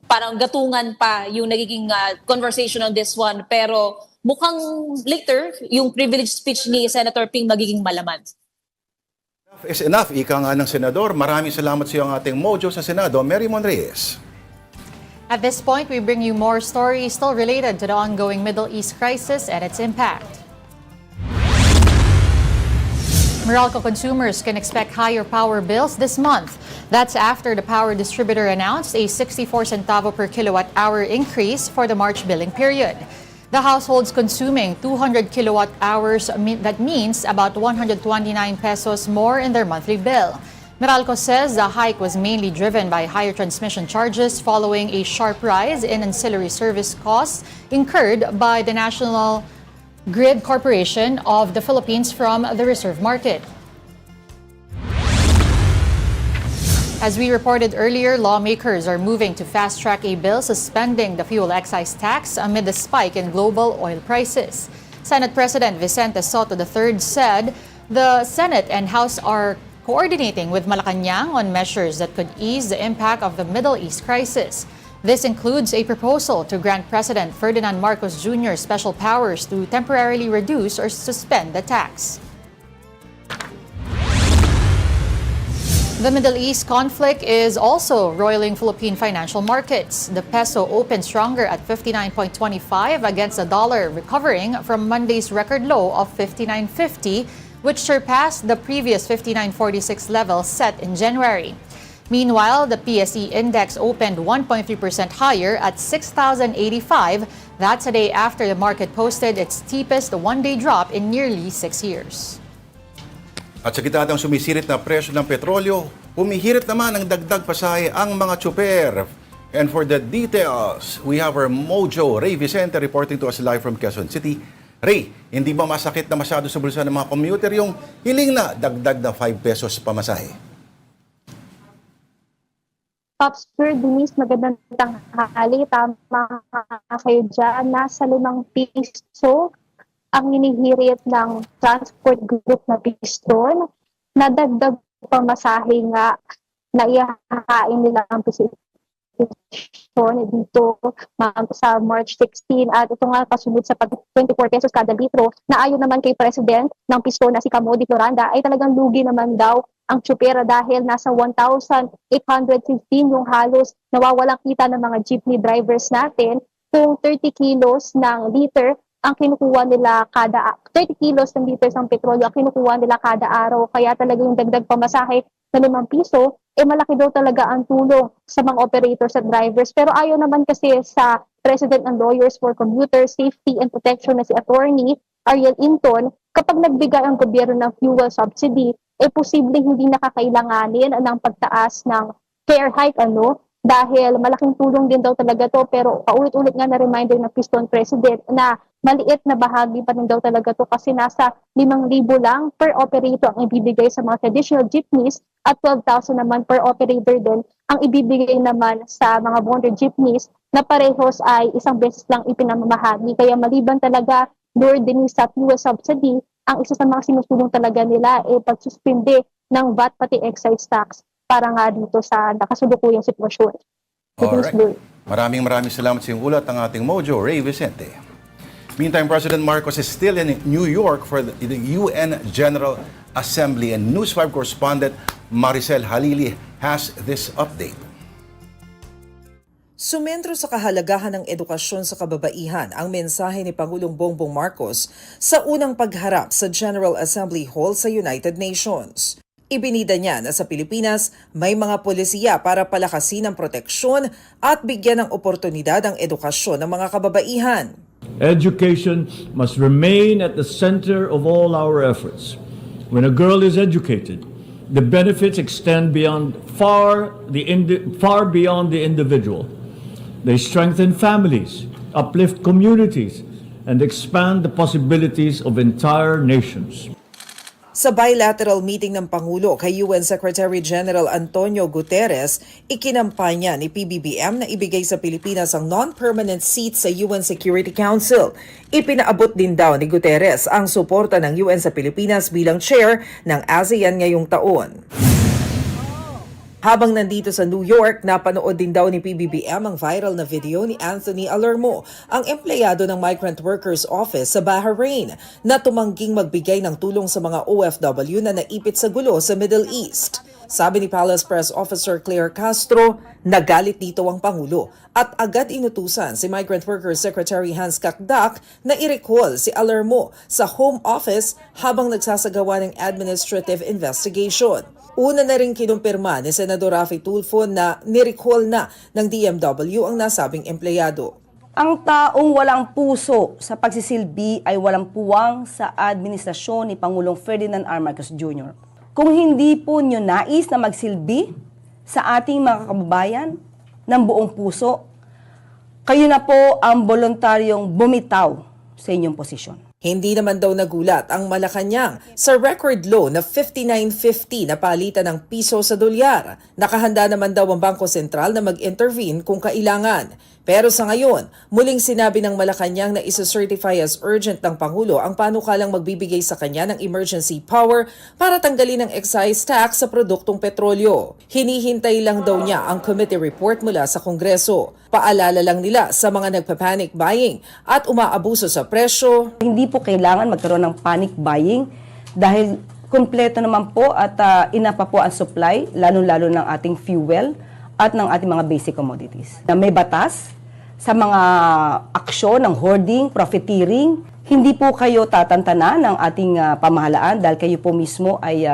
parang gatungan pa yung nagiging conversation on this one. Pero mukhang later, yung privilege speech ni Senator Ping magiging malaman. Enough is enough, ika nga ng Senador. Maraming salamat sa iyo ang ating mojo sa Senado, Mary Mon Reyes. At this point, we bring you more stories still related to the ongoing Middle East crisis and its impact. Meralco consumers can expect higher power bills this month. That's after the power distributor announced a 64 centavo per kilowatt hour increase for the March billing period. The households consuming 200 kilowatt hours, that means about 129 pesos more in their monthly bill. Meralco says the hike was mainly driven by higher transmission charges following a sharp rise in ancillary service costs incurred by the National Grid Corporation of the Philippines from the reserve market. As we reported earlier, lawmakers are moving to fast-track a bill suspending the fuel excise tax amid the spike in global oil prices. Senate President Vicente Soto III said the Senate and House are coordinating with Malacanang on measures that could ease the impact of the Middle East crisis. This includes a proposal to grant President Ferdinand Marcos Jr. special powers to temporarily reduce or suspend the tax. The Middle East conflict is also roiling Philippine financial markets. The peso opened stronger at 59.25 against the dollar, recovering from Monday's record low of 59.50, which surpassed the previous 59.46 level set in January. Meanwhile, the PSE index opened 1.3% higher at 6,085. That's a day after the market posted its steepest one-day drop in nearly 6 years. At sa gitna ng sumisirit na presyo ng petrolyo, humihirit naman ang dagdag pasahe ang mga tsuper. And for the details, we have our Mojo Ray Vicente reporting to us live from Quezon City. Ray, hindi ba masakit na masyado sa bulsa ng mga commuter yung hiling na dagdag na 5 pesos pamasahe? Pops Sir Denise, magandang tanghali. Tama kayo dyan. Nasa 5 piso ang hinihirit ng transport group na piston. Nadagdag pamasahe nga na ihahain nila ang piston dito sa March 16. At ito nga kasunod sa 24 pesos kada litro na ayon naman kay President ng piston na si Camody Floranda ay talagang lugi naman daw ang tsupera dahil nasa 1,815 yung halos nawawalang kita ng mga jeepney drivers natin kung 30 kilos ng liter ang kinukuha nila 30 kilos ng liters ng petrolyo ang kinukuha nila kada araw. Kaya talaga yung dagdag pamasahe na 5 piso, malaki daw talaga ang tulong sa mga operators at drivers. Pero ayaw naman kasi sa President and Lawyers for Commuter Safety and Protection na si Attorney Ariel Inton, kapag nagbigay ang gobyerno ng fuel subsidy, posibleng hindi nakakailanganin ng pagtaas ng fare hike, dahil malaking tulong din daw talaga to. Pero paulit-ulit nga na reminder ng Piston President na maliit na bahagi pa rin daw talaga to kasi nasa 5,000 lang per operator ang ibibigay sa mga traditional jeepneys at 12,000 naman per operator din ang ibibigay naman sa mga bonded jeepneys na parehos ay isang beses lang ipinamamahagi. Kaya maliban talaga Lord din sa fuel subsidy, ang isa sa mga sinusulong talaga nila pagsuspinde ng VAT pati excise tax para nga dito sa nakasulukuyang sitwasyon. Alright. Maraming salamat sa iyong ulat ang ating Mojo Ray Vicente. Meantime, President Marcos is still in New York for the UN General Assembly, and News 5 correspondent Maricel Halili has this update. Sumentro sa kahalagahan ng edukasyon sa kababaihan ang mensahe ni Pangulong Bongbong Marcos sa unang pagharap sa General Assembly Hall sa United Nations. Ibinida niya na sa Pilipinas may mga polisiya para palakasin ang proteksyon at bigyan ng oportunidad ang edukasyon ng mga kababaihan. Education must remain at the center of all our efforts. When a girl is educated, the benefits extend far beyond the individual. They strengthen families, uplift communities, and expand the possibilities of entire nations. Sa bilateral meeting ng Pangulo kay UN Secretary General Antonio Guterres, ikinampanya ni PBBM na ibigay sa Pilipinas ang non-permanent seat sa UN Security Council. Ipinaabot din daw ni Guterres ang suporta ng UN sa Pilipinas bilang chair ng ASEAN ngayong taon. Habang nandito sa New York, napanood din daw ni PBBM ang viral na video ni Anthony Alermo, ang empleyado ng Migrant Workers Office sa Bahrain, na tumangging magbigay ng tulong sa mga OFW na naipit sa gulo sa Middle East. Sabi ni Palace Press Officer Claire Castro, nagalit dito ang Pangulo at agad inutusan si Migrant Workers Secretary Hans Kakdak na i-recall si Alermo sa Home Office habang nagsasagawa ng administrative investigation. Una na rin kinumpirma ni Senador Raffy Tulfo na ni-recall na ng DMW ang nasabing empleyado. Ang taong walang puso sa pagsisilbi ay walang puwang sa administrasyon ni Pangulong Ferdinand R. Marcos Jr. Kung hindi po nyo nais na magsilbi sa ating mga kababayan ng buong puso, kayo na po ang voluntaryong bumitaw sa inyong posisyon. Hindi naman daw nagulat ang Malacanang sa record low na 59.50 na palitan ng piso sa dolyar. Nakahanda naman daw ang Bangko Sentral na mag-intervene kung kailangan. Pero sa ngayon, muling sinabi ng Malacanang na isa-certify as urgent ng Pangulo ang panukalang magbibigay sa kanya ng emergency power para tanggalin ang excise tax sa produktong petrolyo. Hinihintay lang daw niya ang committee report mula sa Kongreso. Paalala lang nila sa mga nagpa-panic buying at umaabuso sa presyo. Hindi po kailangan magkaroon ng panic buying dahil kumpleto naman po at inapa po ang supply, lalo-lalo ng ating fuel at ng ating mga basic commodities. Na may batas sa mga aksyon ng hoarding, profiteering, hindi po kayo tatantanan ng ating pamahalaan dahil kayo po mismo ay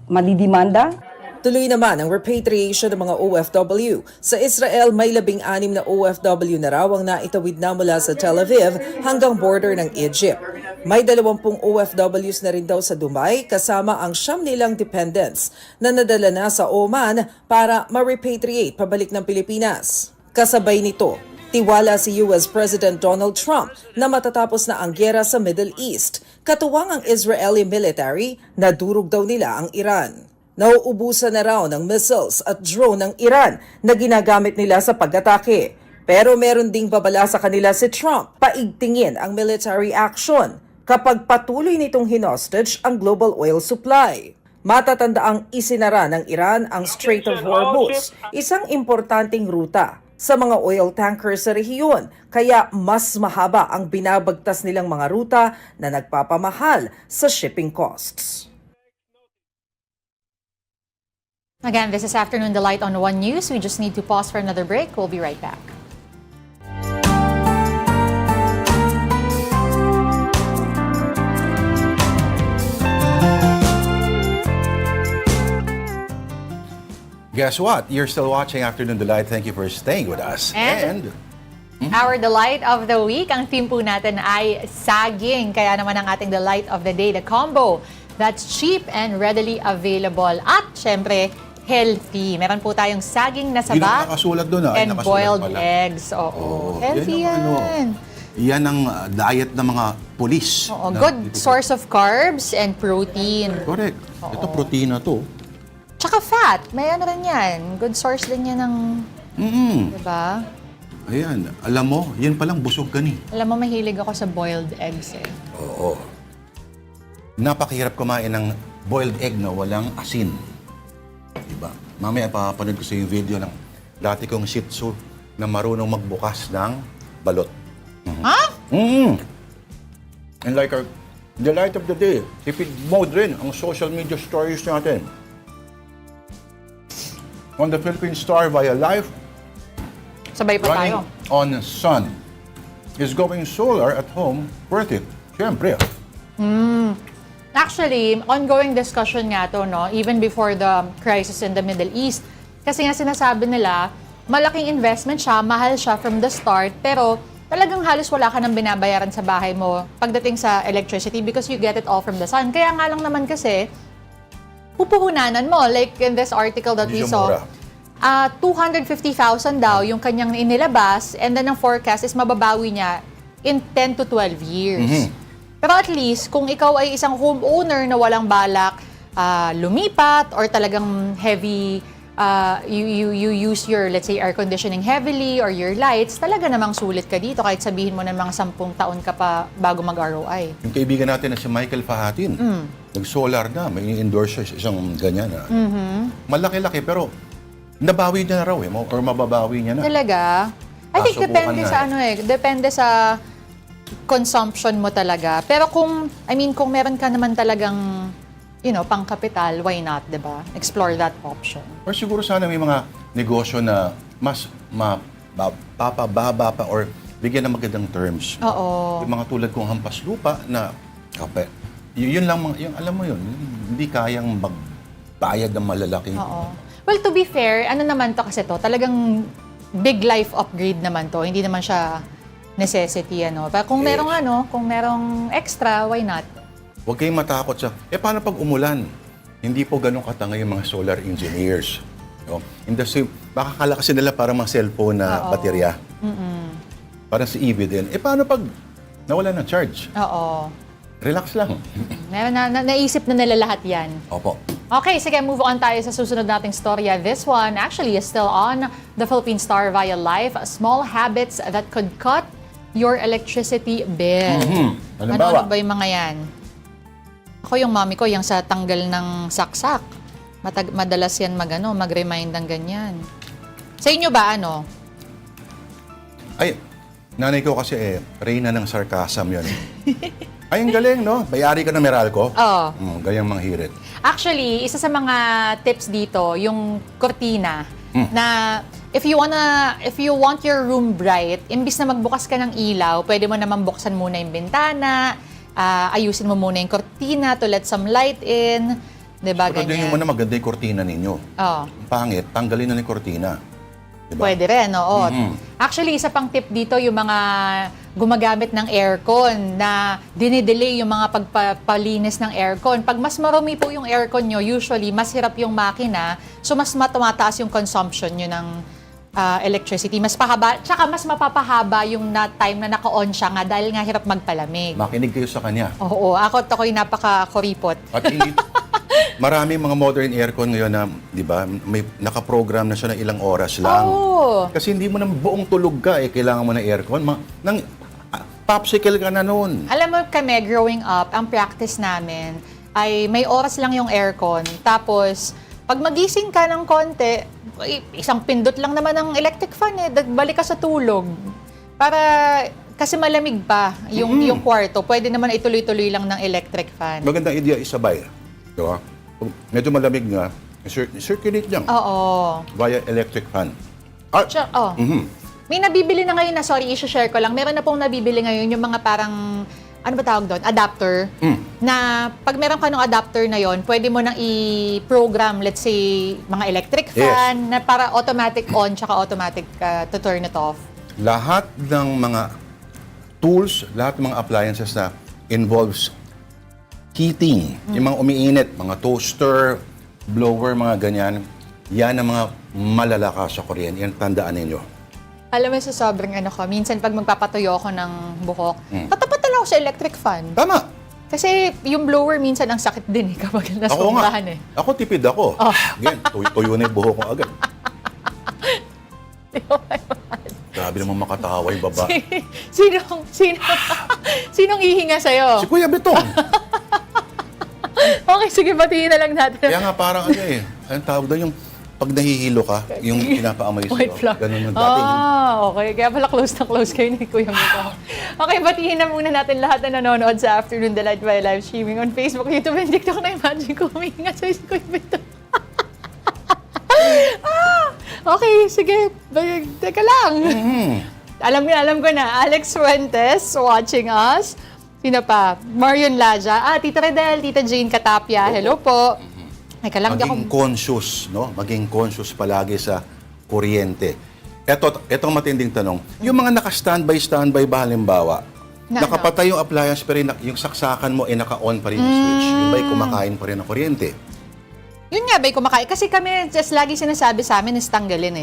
madidimanda. Tuloy naman ang repatriation ng mga OFW. Sa Israel, may 16 na OFW na raw ang naitawid na mula sa Tel Aviv hanggang border ng Egypt. May 20 OFWs na rin daw sa Dubai kasama ang 9 nilang dependents na nadala na sa Oman para ma-repatriate pabalik ng Pilipinas. Kasabay nito, tiwala si US President Donald Trump na matatapos na ang gyera sa Middle East. Katuwang ang Israeli military na durog daw nila ang Iran. Nauubusan na raw ng missiles at drone ng Iran na ginagamit nila sa pag-atake. Pero meron ding babala sa kanila si Trump, paigtingin ang military action kapag patuloy nitong hinostage ang global oil supply. Matatanda ang isinara ng Iran ang Strait of Hormuz, isang importanteng ruta sa mga oil tankers sa rehiyon, kaya mas mahaba ang binabagtas nilang mga ruta na nagpapamahal sa shipping costs. Again, this is Afternoon Delight on One News. We just need to pause for another break. We'll be right back. Guess what? You're still watching Afternoon Delight. Thank you for staying with us. And our Delight of the Week, ang theme po natin ay saging. Kaya naman ang ating Delight of the Day, the combo that's cheap and readily available. At syempre, healthy. Meron po tayong saging na Hindi saba na nakasulat doon, and nakasulat boiled pala. eggs. Oo. Healthy yan. yan. Yan ang diet ng mga pulis. Oo, good source of carbs and protein. Correct. Ito protein na to. Tsaka fat. May ano rin yan. Good source din yan ng... Diba? Ayan. Alam mo, yan palang busog ka ni. Alam mo, mahilig ako sa boiled eggs eh. Oo. Napakahirap kumain ng boiled egg na walang asin. Diba? Mamaya papanood ko sa yung video ng dati kong Shih Tzu na marunong magbukas ng balot. Ha? And like our Delight of the Day, tipid mode rin ang social media stories natin. On the Philippine Star via live, sabay pa running tayo. on sun. Is going solar at home worth it? Siyempre. Actually, ongoing discussion nga to, no? Even before the crisis in the Middle East. Kasi nga sinasabi nila, malaking investment siya, mahal siya from the start, pero talagang halos wala ka nang binabayaran sa bahay mo pagdating sa electricity because you get it all from the sun. Kaya nga lang naman kasi, pupuhunanan mo. Like in this article that we saw, 250,000 daw yung kanyang inilabas and then ang forecast is mababawi niya in 10 to 12 years. Pero at least, kung ikaw ay isang homeowner na walang balak lumipat or talagang heavy, you use your, let's say, air conditioning heavily or your lights, talaga namang sulit ka dito kahit sabihin mo na mga 10 taon ka pa bago mag-ROI. Yung kaibigan natin na si Michael Fahatin, nag-solar na, may endorse siya isang ganyan. Malaki-laki, pero nabawi niya na raw or mababawi niya na. Talaga? I think depende sa depende sa consumption mo talaga. Pero kung meron ka naman talagang, pang-kapital, why not, diba? Explore that option. Or siguro sana may mga negosyo na mas papababa pa or bigyan ng magandang terms. Oo. Yung mga tulad kong hampas lupa na kape. Yun lang, yung alam mo yun, hindi kayang magbayad ng malalaking. Oo. Well, to be fair, ano naman to kasi to, talagang big life upgrade naman to. Hindi naman siya necessity, ano. Pero kung merong extra, why not? Huwag kayong matakot sa, paano pag umulan? Hindi po ganun katangay yung mga solar engineers. No? Industry, makakala kasi nila parang mga cellphone na baterya. Parang si EV din. Paano pag nawala ng charge? Oo. Relax lang. Naisip na nila lahat yan. Opo. Okay, sige, move on tayo sa susunod nating storya. This one actually is still on the Philippine Star via live. Small habits that could cut your electricity bill. Ano ba yung mga yan? Ako yung mami ko, yung sa tanggal ng saksak. Madalas yan mag-remind ng ganyan. Sa inyo ba, ano? Ay, nanay ko kasi reyna ng sarcasm yun. Ay, ang galing, no? Bayari ka ng Meralco. Oo. Ganyang mga hirit. Actually, isa sa mga tips dito, yung kortina, na if you want your room bright, imbis na magbukas ka ng ilaw, pwede mo naman buksan muna yung bintana, ayusin mo muna yung kortina to let some light in, diba, ganyan. Pagdating mo na maganda yung kortina ninyo. Oo. Pangit, tanggalin na yung kortina. Diba? Pwede rin, oo. Actually, isa pang tip dito, yung mga gumagamit ng aircon na dinidelay yung mga pagpapalinis ng aircon. Pag mas marumi po yung aircon nyo, usually, mas hirap yung makina, so mas tumataas yung consumption nyo ng electricity. Mas pahaba, tsaka mas mapapahaba yung time na naka-on siya nga dahil nga hirap magpalamig. Makinig kayo sa kanya. Oo, ako'y napaka-kuripot. At maraming mga modern aircon ngayon na, di ba, may nakaprogram na siya ng ilang oras lang. Oo. Kasi hindi mo na buong tulog ka, kailangan mo ng aircon. Popsicle ka na noon. Alam mo kami, growing up, ang practice namin ay may oras lang yung aircon. Tapos, pag magising ka ng konti, isang pindot lang naman ng electric fan balik ka sa tulog. Kasi malamig pa yung kwarto. Pwede naman ituloy-tuloy lang ng electric fan. Magandang idea, isabay. Diba? Medyo malamig nga, circulate lang. Oo. Via electric fan. May nabibili na ngayon i-share ko lang. Meron na pong nabibili ngayon yung mga parang, ano ba tawag doon? Adapter. Na pag meron ka ng adapter na yon, pwede mo nang i-program, let's say, mga electric fan, na para automatic on, tsaka automatic to turn it off. Lahat ng mga tools, lahat ng mga appliances na involves heating, yung mga umiinit, mga toaster, blower, mga ganyan, yan ang mga malalakas sa kuryente. Yan, tandaan ninyo. Alam mo, sa sobrang minsan pag magpapatuyo ako ng buhok, tatapat na lang ako sa electric fan. Tama. Kasi yung blower minsan ang sakit din kapag nasobrahan Ako tipid ako. Again, tuyo na yung buhok ko agad. Grabe naman makatawa yung baba. Sinong ihinga sa'yo? Si Kuya Betong. Okay, sige, batiin na lang natin. Kaya nga parang ang tawag doon yung pag nahihilo ka, yung pinapaamoy sa'yo. Ganun yung dating. Okay. Kaya pala close na close kayo ni Kuya Betong. Okay, batiin na muna natin lahat na nanonood sa Afternoon Delight by live streaming on Facebook, YouTube, and TikTok. Na-imagine ko humihinga sa'yo si Kuya Betong. Okay, sige. Teka lang. Alam ko na. Alex Fuentes watching us. Sino pa? Marion Laja. Tita Redel, Tita Jane Katapia. Hello po. Maging conscious, no? Maging conscious palagi sa kuryente. Etong matinding tanong. Yung mga naka-standby ba halimbawa? Nakapatay yung appliance pero yung saksakan mo naka-on pa rin yung switch. Yung ba'y kumakain pa rin ng kuryente? Yun nga ba'y kumakain? Kasi kami, just lagi sinasabi sa amin is tanggalin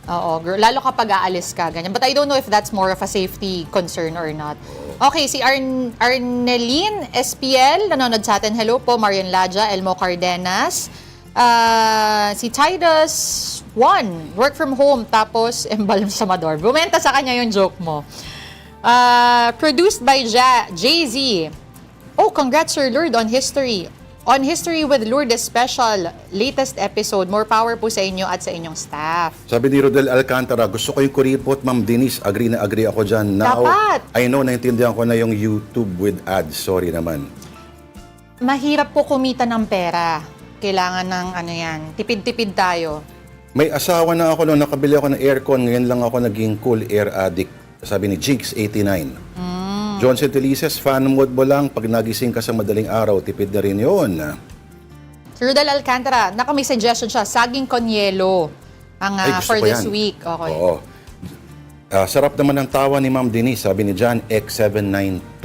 Oo, girl. Lalo kapag aalis ka, ganyan. But I don't know if that's more of a safety concern or not. Okay, si Arneline SPL, nanonood sa atin. Hello po, Marian Laja, Elmo Cardenas. Si Titus 1, work from home, tapos embalm sa Amador. Bumenta sa kanya yung joke mo. Produced by Jay-Z. Oh, congrats, Sir Lord, on History. On History with Lourdes Special, latest episode. More power po sa inyo at sa inyong staff. Sabi ni Rodel Alcantara, gusto ko yung kuripot, Ma'am Denise. Agree na agree ako dyan. Now, dapat. I know, naintindihan ko na yung YouTube with ads. Sorry naman. Mahirap po kumita ng pera. Kailangan ng tipid-tipid tayo. May asawa na ako nung nakabili ako ng aircon. Ngayon lang ako naging cool air addict. Sabi ni Jigs89. Johnson Telices, fan mode mo lang. Pag nagising ka sa madaling araw, tipid na rin yun. Sir Rodel Alcantara, may suggestion siya, saging con yelo. ang Ay, gusto for ko this yan. week. Okay. Oo. Sarap naman ng tawa ni Ma'am Denise, sabi ni John X792.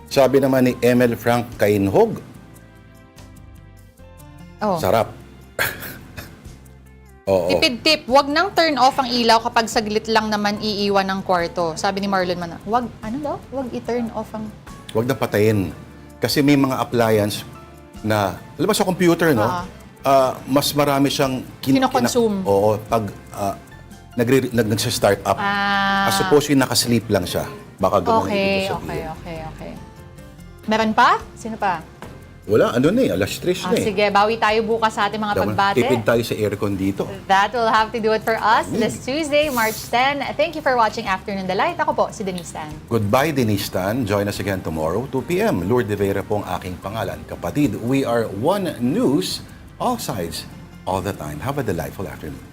Sabi naman ni Emil Frank Kainhog, Oh. sarap. Oo. Tipid tip, wag nang turn off ang ilaw kapag saglit lang naman iiwan ng kwarto. Sabi ni Marlon Mana, wag, ano daw? Wag i-turn off ang... Huwag na patayin. Kasi may mga appliance na, alam mo sa computer, no? Mas marami siyang Kinokonsume. Oo, pag nag-start up. As opposed to nakasleep lang siya. Baka ganun Okay, ang ibig okay, sabihin. okay. Meron pa? Sino pa? Wala, ano na eh, alas 3 na eh. Sige, bawi tayo bukas sa ating mga pagbate. Tipid tayo sa aircon dito. That will have to do it for us this Tuesday, March 10. Thank you for watching Afternoon Delight. Ako po, si Denise Tan. Goodbye, Denise Tan. Join us again tomorrow, 2 p.m. Lourdes de Vera po ang aking pangalan. Kapatid, we are One News, all sides, all the time. Have a delightful afternoon.